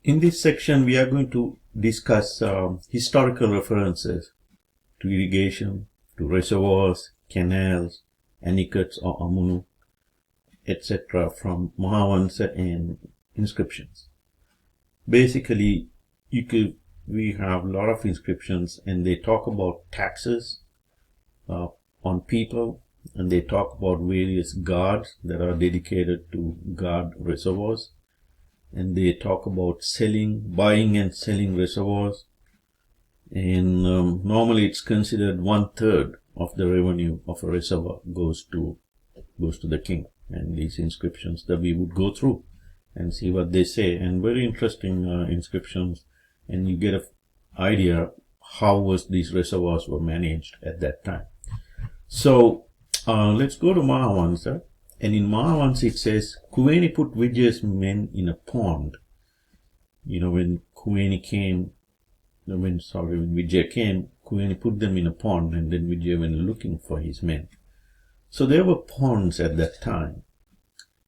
In this section, we are going to discuss historical references to irrigation, to reservoirs, canals, anicuts or amunu, etc. from Mahavamsa and Inscriptions. Basically, we have a lot of inscriptions, and they talk about taxes on people, and they talk about various gods that are dedicated to guard reservoirs, and they talk about buying and selling reservoirs, and normally it's considered 1/3 of the revenue of a reservoir goes to the king. And these inscriptions that we would go through and see what they say, and very interesting inscriptions, and you get an idea how these reservoirs were managed at that time. So let's go to Mahavamsa. And in Mahavamsa it says, Kuveni put Vijaya's men in a pond. When Kuveni came, when Vijaya came, Kuveni put them in a pond, and then Vijaya went looking for his men. So there were ponds at that time.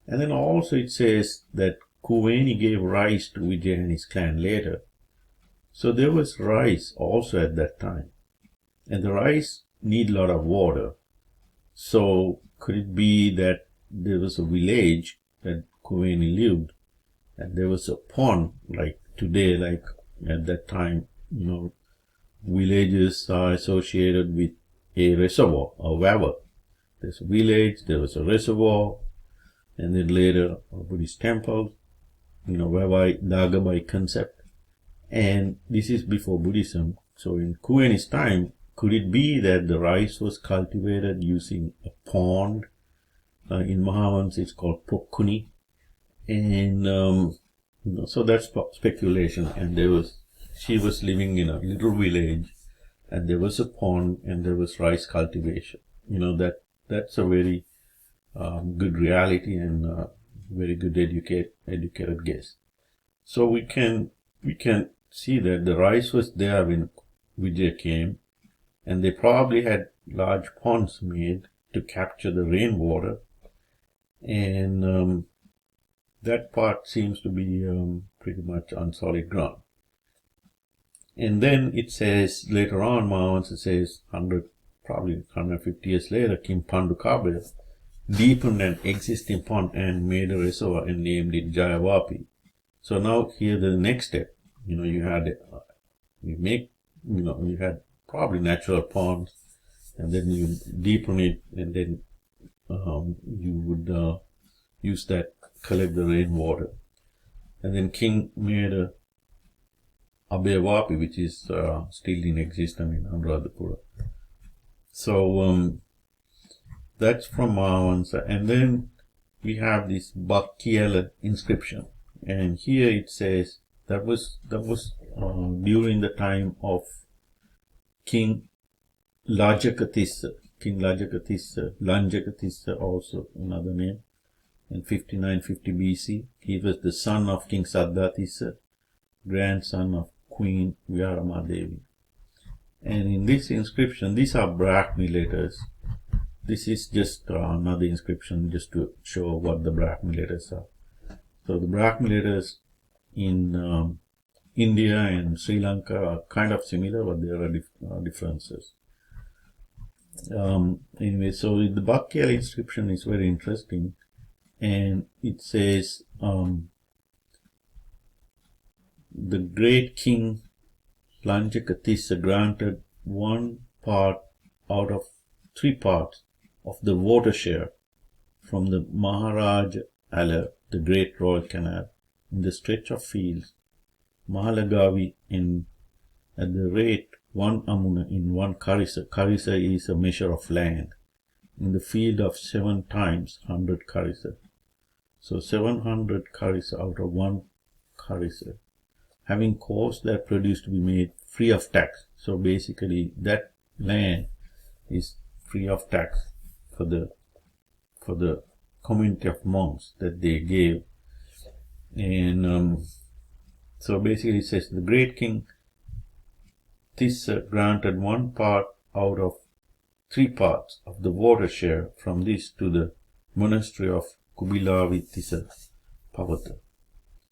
And then also it says that Kuveni gave rice to Vijaya and his clan later. So there was rice also at that time. And the rice need a lot of water. So could it be that there was a village that Kuveni lived, and there was a pond like today, like at that time, villages are associated with a reservoir, a waver. There's a village, there was a reservoir, and then later a Buddhist temple, Vavai Dagabai concept. And this is before Buddhism. So in Kuveni's time, could it be that the rice was cultivated using a pond? In Mahavamsa it's called Pokkuni, and so that's speculation. And she was living in a little village, and there was a pond, and there was rice cultivation. That's a very good reality, and very good educated guess. So we can see that the rice was there when Vijaya came, and they probably had large ponds made to capture the rainwater. And that part seems to be pretty much on solid ground. And then it says later on, Mahavamsa says probably 150 years later, King Pandukabha deepened an existing pond and made a reservoir and named it Jayavapi. So now here the next step, you had probably natural ponds, and then you deepen it, and then you would use that, collect the rainwater. And then king made a Abhayavapi, which is still in existence in Anuradhapura. So that's from Mahavamsa. And then we have this Bhakyala inscription, and here it says that was during the time of King Lajakatissa. King Lanjakatissa also another name, in 5950 BC. He was the son of King Saddhatissa, grandson of Queen Vyaramadevi. And in this inscription, these are Brahmi letters. This is just another inscription just to show what the Brahmi letters are. So the Brahmi letters in India and Sri Lanka are kind of similar, but there are differences. Anyway, so the Bhakyala inscription is very interesting, and it says the great king Lanjakatissa granted 1 part out of 3 parts of the water share from the Maharaj Ala, the great royal canal, in the stretch of fields Mahalagavi at the rate 1 amuna in 1 karisa. Karisa is a measure of land, in the field of 7 times 100 karisa. So 700 karisa out of 1 karisa, having caused that produce to be made free of tax. So basically that land is free of tax for the community of monks that they gave. And so basically it says the great king Tissa granted 1 part out of 3 parts of the water share from this to the monastery of Kubilavi Tissa Pavata.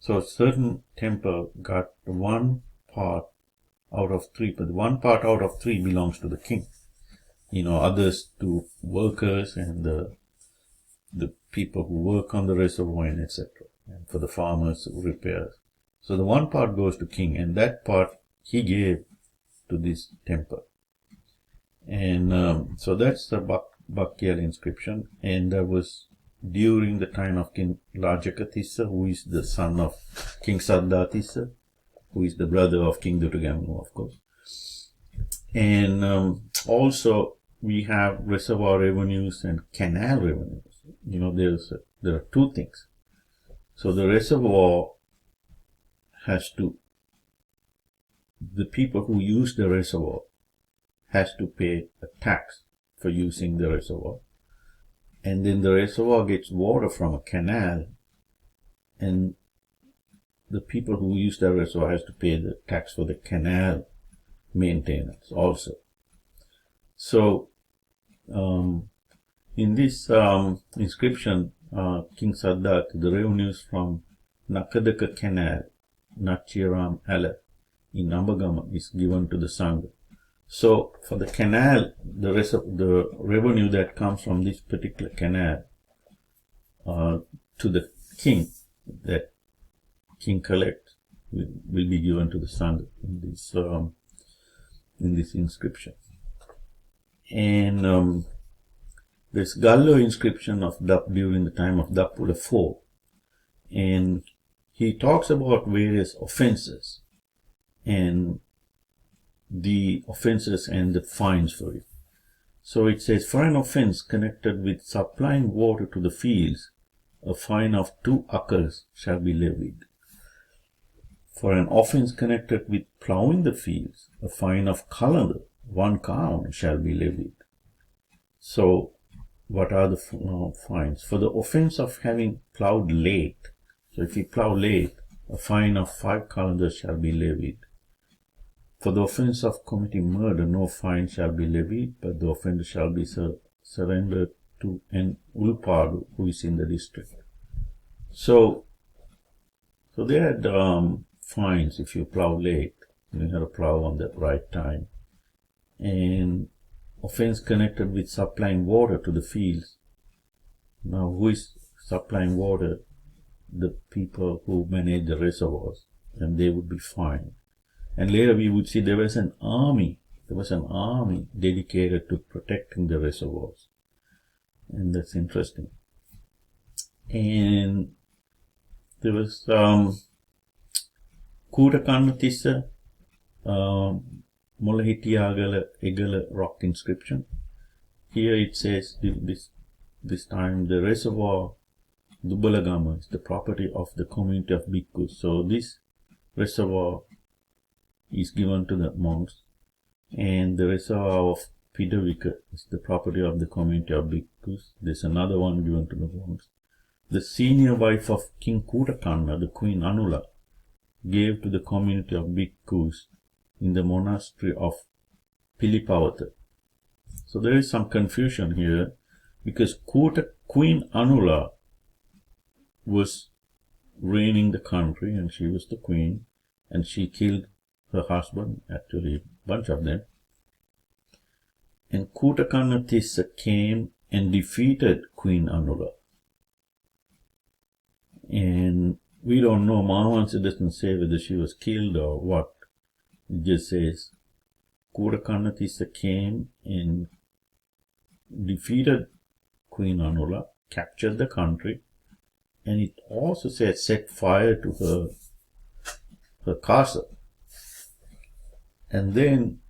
So a certain temple got 1 part out of 3, but 1 part out of 3 belongs to the king. Others to workers and the people who work on the reservoir and etc. And for the farmers who repairs. So the 1 part goes to king, and that part he gave to this temple. And so that's the Bakyal inscription, and that was during the time of King Rajakatissa, who is the son of King Saddhatissa, who is the brother of King Duttagamanu, of course. And also we have reservoir revenues and canal revenues. There are 2 things. So the reservoir the people who use the reservoir has to pay a tax for using the reservoir. And then the reservoir gets water from a canal, and the people who use the reservoir has to pay the tax for the canal maintenance also. So in this inscription, King Saddhat, the revenues from Nakadaka Canal, Nachiram Ala in Ambagama is given to the Sangha. So for the canal, the revenue that comes from this particular canal to the king, that king collects, will be given to the Sangha in this inscription. And this Gallo inscription of during the time of Dappula IV, and he talks about various offenses and the offenses and the fines for it. So it says, for an offense connected with supplying water to the fields, a fine of 2 acres shall be levied. For an offense connected with plowing the fields, a fine of kalanda, 1 kaun shall be levied. So what are the fines? For the offense of having plowed late, so if you plow late, a fine of 5 kalandas shall be levied. For the offense of committing murder, no fine shall be levied, but the offender shall be surrendered to an ulpadu who is in the district. So they had fines if you plow late. You had to plow on the right time. And offense connected with supplying water to the fields. Now, who is supplying water? The people who manage the reservoirs, and they would be fined. And later we would see there was an army dedicated to protecting the reservoirs. And that's interesting. And there was Kootakanna Molahitiagala Egala rock inscription. Here it says this time the reservoir Dubalagama is the property of the community of bhikkhus. So this reservoir is given to the monks, and the reservoir of Pidavika is the property of the community of bhikkhus. There's another one given to the monks. The senior wife of King Kootakanna, the Queen Anula, gave to the community of bhikkhus in the monastery of Pilipavata. So there is some confusion here, because Queen Anula was reigning the country, and she was the queen, and she killed her husband, actually a bunch of them. And Kootakanna Tissa came and defeated Queen Anula. And we don't know, Mahavamsa doesn't say whether she was killed or what. It just says Kootakanna Tissa came and defeated Queen Anula, captured the country, and it also says set fire to her castle. And then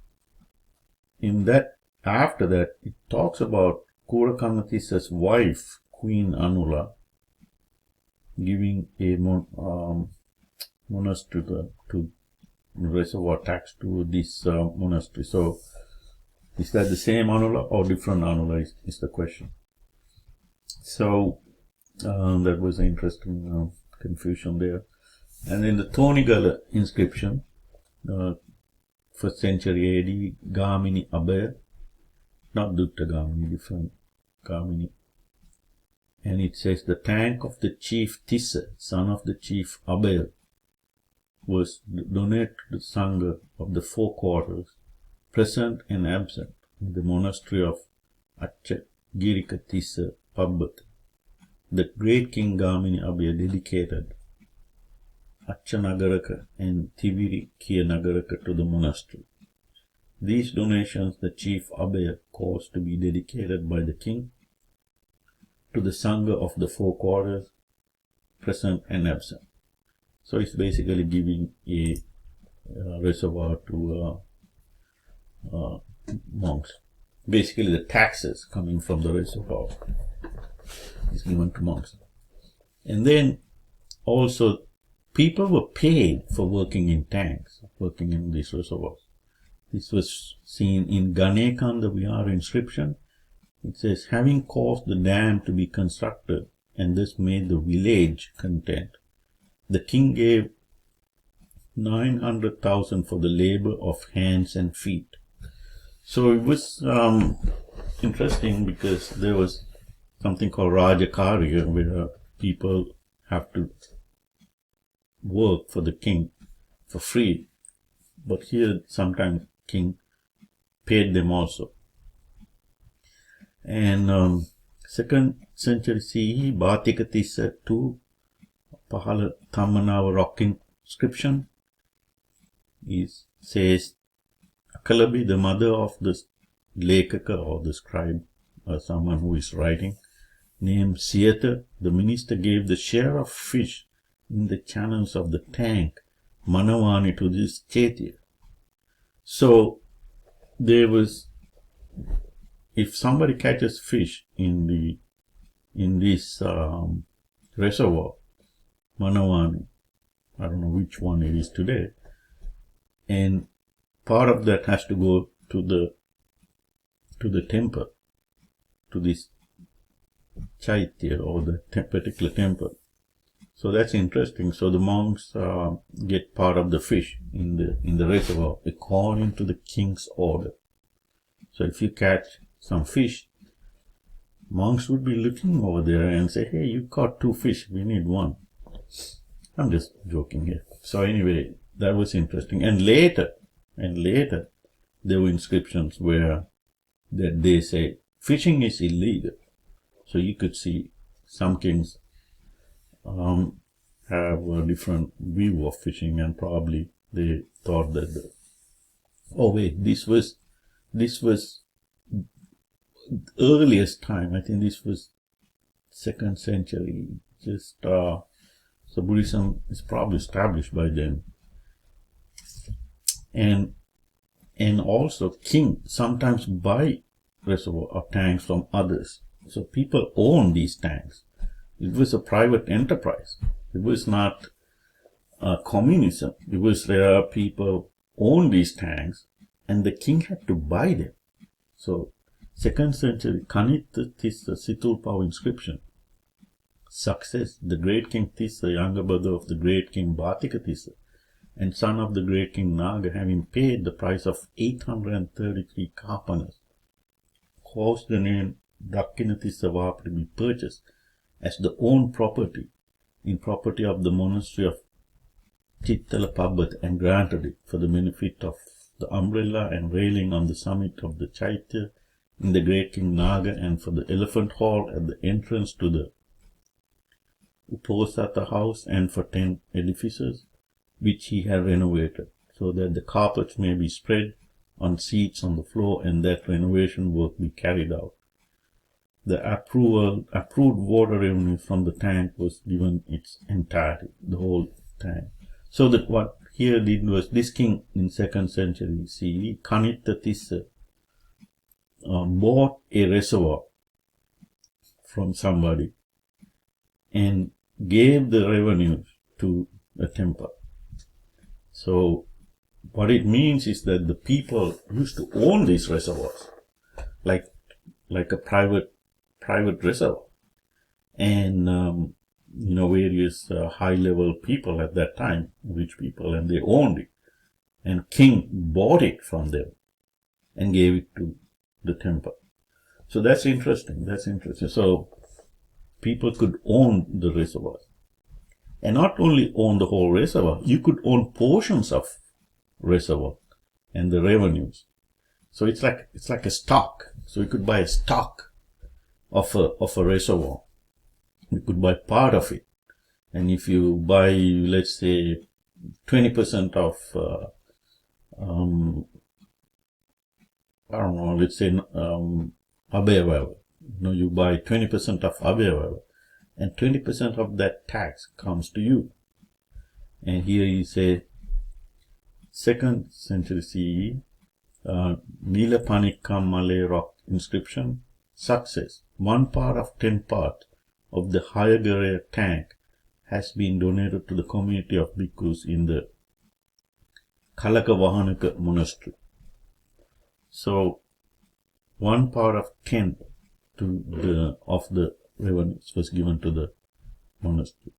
after that, it talks about Kootakanna Tissa's wife, Queen Anula, giving a monastery to reservoir tax to this monastery. So, is that the same Anula or different Anula is the question. So, that was an interesting confusion there. And then the Thonigala inscription, 1st century AD, Gamini Abaya, not Dutta Gamini, different Gamini And it says the tank of the chief Tissa, son of the chief Abel, was donated to the Sangha of the four quarters, present and absent, in the monastery of Girika Tissa Pabbat. The great King Gamini Abhay dedicated Nagaraka and Tiviri Kiya Nagaraka to the monastery. These donations the chief Abhay caused to be dedicated by the king to the Sangha of the four quarters, present and absent. So it's basically giving a reservoir to monks. Basically the taxes coming from the reservoir is given to monks. And then also people were paid for working in tanks, working in these reservoirs. This was seen in Ganekanda Vihara inscription. It says, having caused the dam to be constructed and this made the village content, the king gave 900,000 for the labor of hands and feet. So it was interesting because there was something called Rajakarya where people have to work for the king for free. But here sometimes king paid them also. And 2nd century CE, Bhatika Tissa 2, Pahala Thammanava rock inscription, says, Akalabi, the mother of the Lekaka or the scribe, or someone who is writing, named Siyata, the minister gave the share of fish in the channels of the tank, Manavani, to this Chaitya. So, there was, if somebody catches fish in this reservoir, Manavani, I don't know which one it is today, and part of that has to go to the temple, to this Chaitya or the particular temple. So that's interesting. So the monks get part of the fish in the reservoir according to the king's order. So if you catch some fish, monks would be looking over there and say, hey, you caught 2 fish, we need 1. I'm just joking here. So anyway, that was interesting. And later, there were inscriptions where that they say fishing is illegal. So you could see some kings have a different view of fishing, and probably they thought that this was earliest time. I think this was 2nd century. So Buddhism is probably established by then. And also king sometimes buy reservoir or tanks from others. So people own these tanks. It was a private enterprise. It was not communism. It was there people own these tanks and the king had to buy them. So 2nd century Kanita Tissa Situlpau inscription. Success, the great king Tissa, younger brother of the great king Bhatika Tissa, and son of the great king Naga, having paid the price of 833 kapanas, caused the name Dakkina Tissa Vapa to be purchased as the own property in property of the monastery of Chittala Pabbat, and granted it for the benefit of the umbrella and railing on the summit of the Chaitya in the great king Naga, and for the elephant hall at the entrance to the Uposatha house, and for 10 edifices which he had renovated, so that the carpets may be spread on seats on the floor and that renovation work be carried out. The approved water revenue from the tank was given its entirety, the whole tank. So that what here did was, this king in 2nd century CE, Kanita Tissa, bought a reservoir from somebody and gave the revenues to the temple. So what it means is that the people used to own these reservoirs, like a private reservoir, and various high-level people at that time, rich people, and they owned it, and king bought it from them and gave it to the temple. So that's interesting. So people could own the reservoirs. And not only own the whole reservoir, you could own portions of reservoir and the revenues. So it's like a stock. So you could buy a stock of a reservoir. You could buy part of it. And if you buy, let's say, 20% of, I don't know, let's say, Abevava. You buy 20% of Abevava, and 20% of that tax comes to you. And here you say, 2nd century CE, Nila Panikam Malay rock inscription, success. 1 part of 10 parts of the Hayagare tank has been donated to the community of bhikkhus in the Kalakavahanaka monastery. So 1 part of 10 of the revenues was given to the monastery.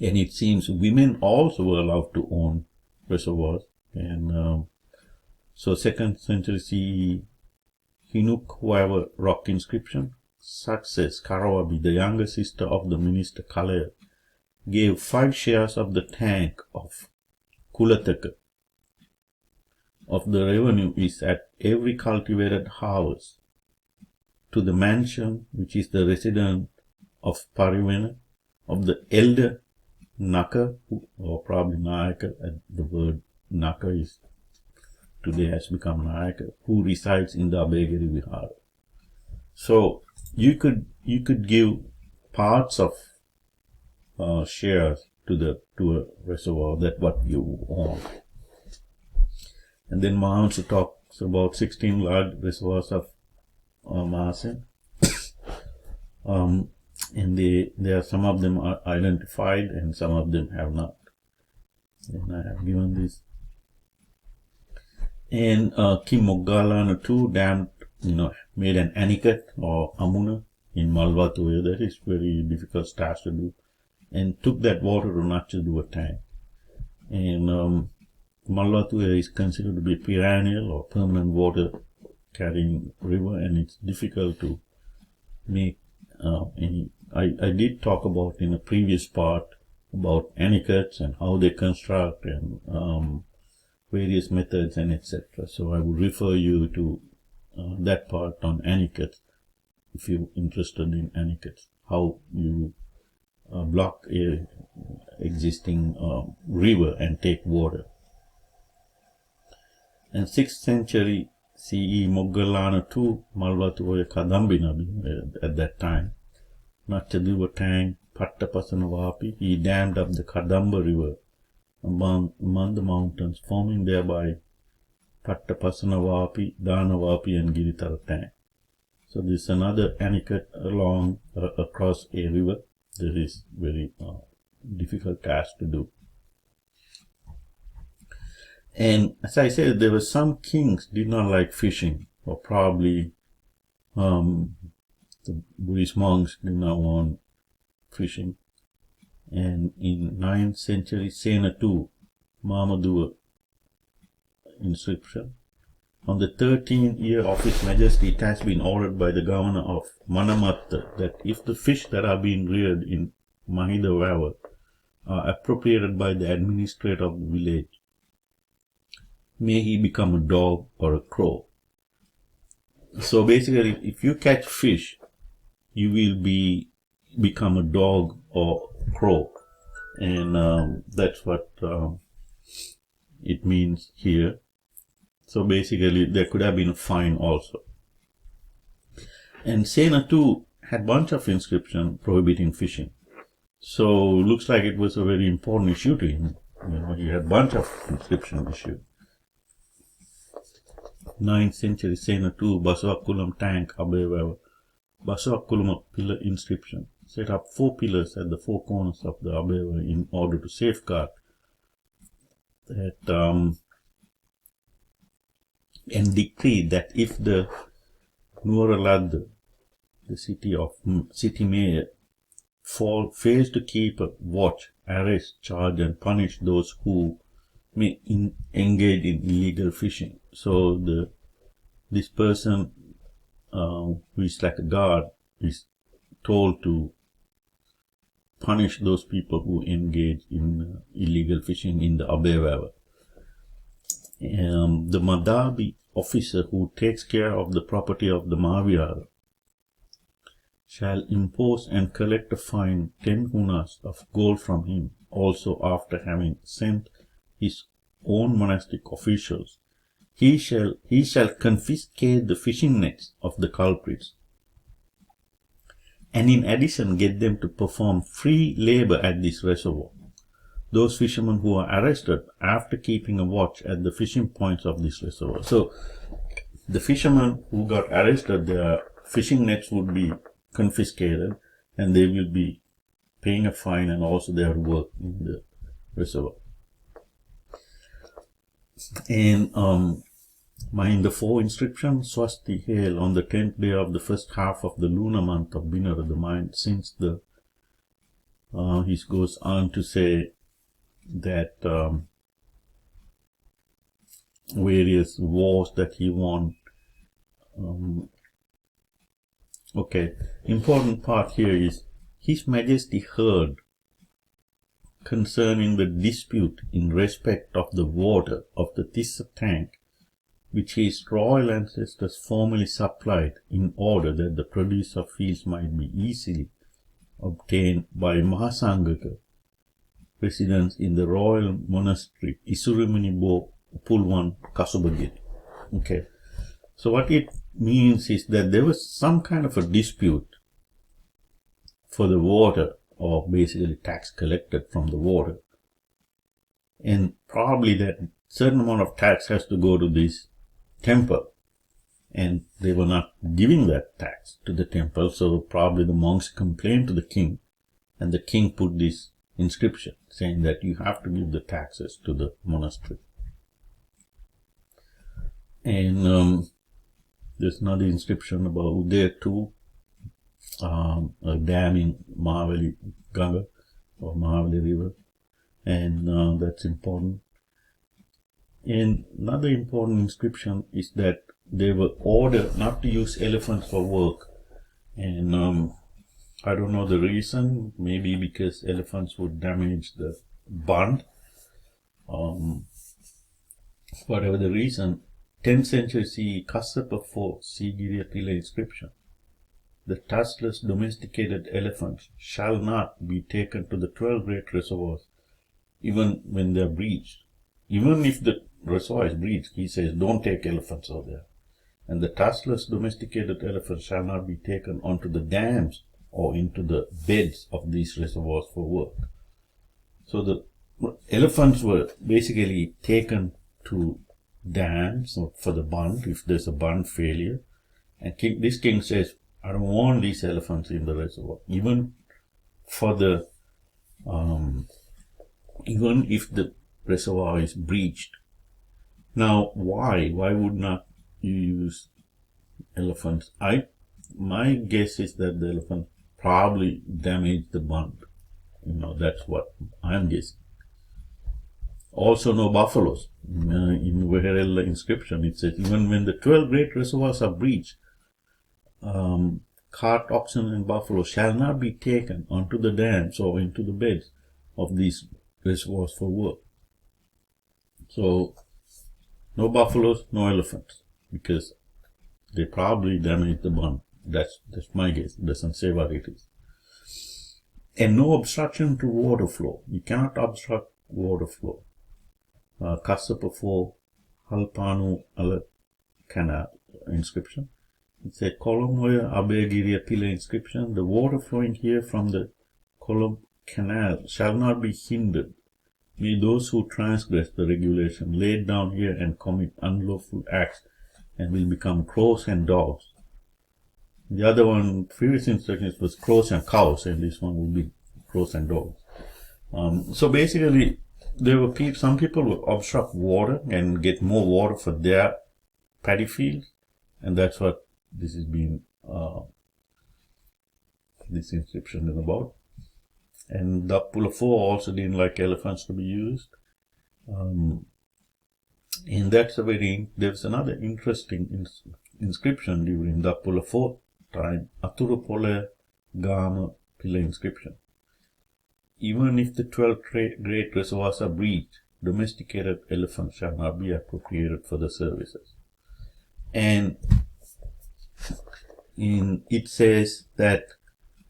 And it seems women also were allowed to own reservoirs. And so 2nd century CE, Hinukhuava rock inscription, success. Karawabi, the younger sister of the minister Kalaya, gave 5 shares of the tank of Kulataka. Of the revenue is at every cultivated house to the mansion, which is the residence of Parivena, of the elder Naka, or probably Nayaka, and the word Naka is today has become Nayaka, who resides in the Abhayagiri Vihara. So you could give parts of shares to a reservoir, that what you own. And then Mahavamsa talks about 16 large reservoirs of Mahasen. And there are some of them are identified and some of them have not. And I have given this. And Kim Moggalana too made an anikat or amuna in Malvatuya. That is very difficult task to do. And took that water to Nachadu a tank. And Malvatuya is considered to be perennial or permanent water carrying river, and it's difficult to make any. I did talk about in a previous part about anikats and how they construct and various methods and etc. So I would refer you to that part on anikats if you're interested in anikats, how you block a existing river and take water. And 6th century CE Moggallana II Malvatuoya Kadambinabi at that time. Nachaduva tank Pattapasanavapi, he dammed up the Kadamba river among the mountains, forming thereby Pattapasanavapi, Danavapi and Giritara tank. So this is another anikat along across a river. That is very difficult task to do. And as I said, there were some kings did not like fishing, or probably the Buddhist monks did not want fishing. And in 9th century, Sena II, Mamadua inscription. On the 13th year of His Majesty, it has been ordered by the governor of Manamatta that if the fish that are being reared in Mahidavawa are appropriated by the administrator of the village, may he become a dog or a crow. So basically, if you catch fish, you will become a dog or crow. And that's what it means here. So basically, there could have been a fine also. And Sena too had a bunch of inscriptions prohibiting fishing. So looks like it was a very important issue to him. He had a bunch of inscriptions issued. 9th century Sena II, Basavakulam tank, Abhayavava. Basavakulama pillar inscription. Set up 4 pillars at the 4 corners of the Abhayava in order to safeguard that and decreed that if the Nuvaralad, the city mayor, fails to keep a watch, arrest, charge and punish those who may engage in illegal fishing. So this person who is like a guard is told to punish those people who engage in illegal fishing in the Abevawa. The Madabi officer who takes care of the property of the Mahavira shall impose and collect a fine 10 hunas of gold from him, also after having sent his own monastic officials. He shall confiscate the fishing nets of the culprits, and in addition get them to perform free labor at this reservoir. Those fishermen who are arrested after keeping a watch at the fishing points of this reservoir. So the fishermen who got arrested, their fishing nets would be confiscated, and they will be paying a fine, and also their work in the reservoir. And in the 4 inscriptions, Swasti Hail, on the 10th day of the first half of the lunar month of Binara, the mind, since the he goes on to say that various wars that he won. Okay, important part here is His Majesty heard concerning the dispute in respect of the water of the Tissa tank, which his royal ancestors formerly supplied in order that the produce of fields might be easily obtained by Mahasangaka residents in the royal monastery Isurimuni Bo Pulwan Kasubagiri. Okay, so what it means is that there was some kind of a dispute for the water, or basically tax collected from the water, and probably that certain amount of tax has to go to this temple, and they were not giving that tax to the temple, so probably the monks complained to the king, and the king put this inscription saying that you have to give the taxes to the monastery. And there's another inscription about Uday too, a dam in Mahavali Ganga or Mahavali River, and that's important. And another important inscription is that they were ordered not to use elephants for work, and I don't know the reason, maybe because elephants would damage the bund. Whatever the reason, 10th century CE Kassapa IV Sigiriya Pila inscription. The tuskless domesticated elephants shall not be taken to the 12 great reservoirs, even when they are breached. Even if the reservoir is breached, he says, don't take elephants over there. And the tuskless domesticated elephants shall not be taken onto the dams or into the beds of these reservoirs for work. So the elephants were basically taken to dams for the bund, if there's a bund failure. And this king says, I don't want these elephants in the reservoir, even for the, even if the reservoir is breached. Now, why? Why would not you use elephants? My guess is that the elephant probably damaged the bund. That's what I'm guessing. Also, no buffaloes. In Veherella inscription, it says, even when the 12 great reservoirs are breached, cart, oxen, and buffalo shall not be taken onto the dams or into the beds of these reservoirs for work. So, no buffaloes, no elephants, because they probably damaged the bund. That's my guess. It doesn't say what it is. And no obstruction to water flow. You cannot obstruct water flow. Kassapa IV Halpanu Ala Canal inscription. It's a Kolomoya Abegiriya Pila inscription. The water flowing here from the Kolom Canal shall not be hindered. May those who transgress the regulation laid down here and commit unlawful acts and will become crows and dogs. The other one, previous instructions was crows and cows, and this one will be crows and dogs. So basically, there were some people would obstruct water and get more water for their paddy fields, and that's what this is being, this inscription is about. And Dappula IV also didn't like elephants to be used. And that's there's another interesting inscription during Dappula IV time. Aturupole Gama pillar inscription. Even if the 12 great reservoirs are breached, domesticated elephants shall not be appropriated for the services. And it says that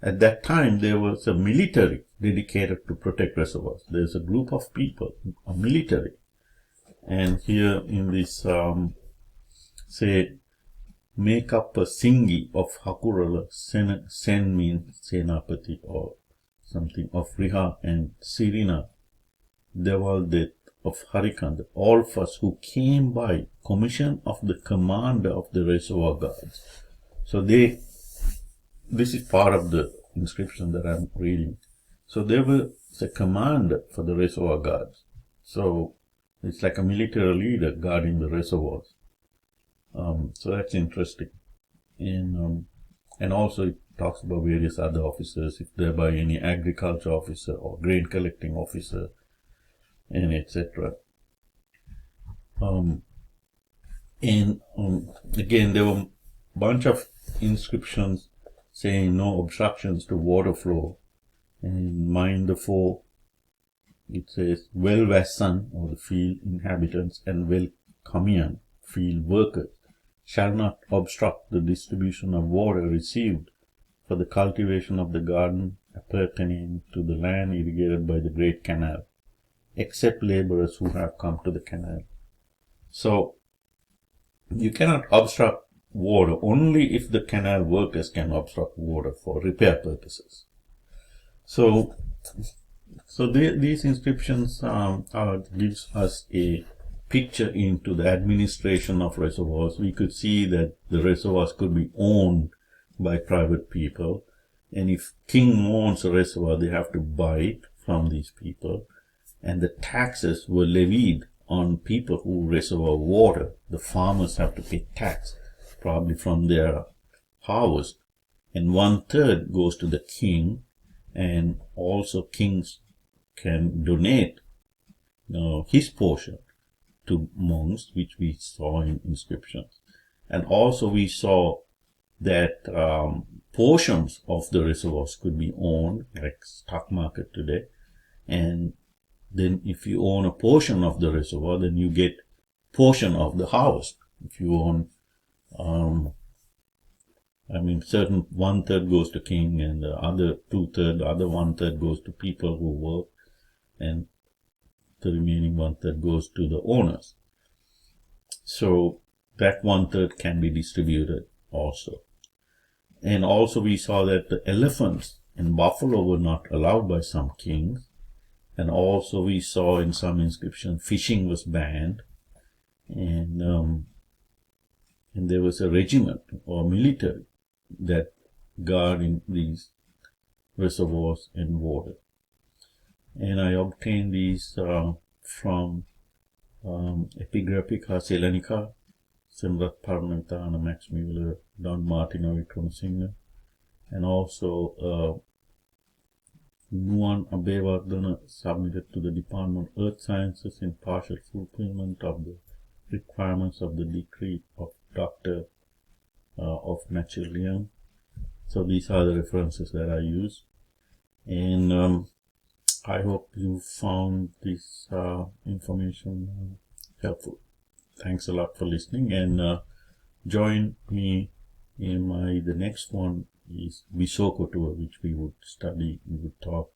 at that time there was a military dedicated to protect reservoirs. There's a group of people, a military. And here in this, say, make up a Singi of Hakurala, Sen means Senapati or something, of Riha and Sirina, Devaldet of Harikand, all of us who came by commission of the commander of the reservoir guards. So this is part of the inscription that I'm reading. So there was a commander for the reservoir guards. So it's like a military leader guarding the reservoirs. So that's interesting. And also it talks about various other officers, if they're by any agriculture officer or grain collecting officer, and etc. Again, there were a bunch of inscriptions saying no obstructions to water flow. And mind the four, it says, well Vassan, or the field inhabitants, and well Kamian, field workers, shall not obstruct the distribution of water received for the cultivation of the garden appertaining to the land irrigated by the great canal, except laborers who have come to the canal. So you cannot obstruct water only if the canal workers can obstruct water for repair purposes. So these inscriptions gives us a picture into the administration of reservoirs. We could see that the reservoirs could be owned by private people, and if king owns a reservoir, they have to buy it from these people, and the taxes were levied on people who reservoir water. The farmers have to pay tax, probably from their harvest, and 1/3 goes to the king, and also kings can donate his portion to monks, which we saw in inscriptions. And also we saw that portions of the reservoirs could be owned, like stock market today. And then if you own a portion of the reservoir, then you get portion of the harvest. If you own, certain 1/3 goes to king, and the other 2/3, the other 1/3 goes to people who work, and the remaining 1/3 goes to the owners. So that 1/3 can be distributed also. And also we saw that the elephants and buffalo were not allowed by some kings. And also we saw in some inscriptions fishing was banned. And there was a regiment or military that guarding these reservoirs and water. And I obtained these from Epigraphica Selanica, Semrat Parmentana, Max Mueller, Don Martino Vikramasinghe, and also Nuan Abevardhana submitted to the Department of Earth Sciences in partial fulfillment of the requirements of the decree of Doctor of Naturalium. So these are the references that I use, and I hope you found this information helpful. Thanks a lot for listening, and join me in the next one is Visoko tour, which we would study, we would talk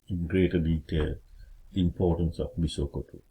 in greater detail the importance of Visoko tour.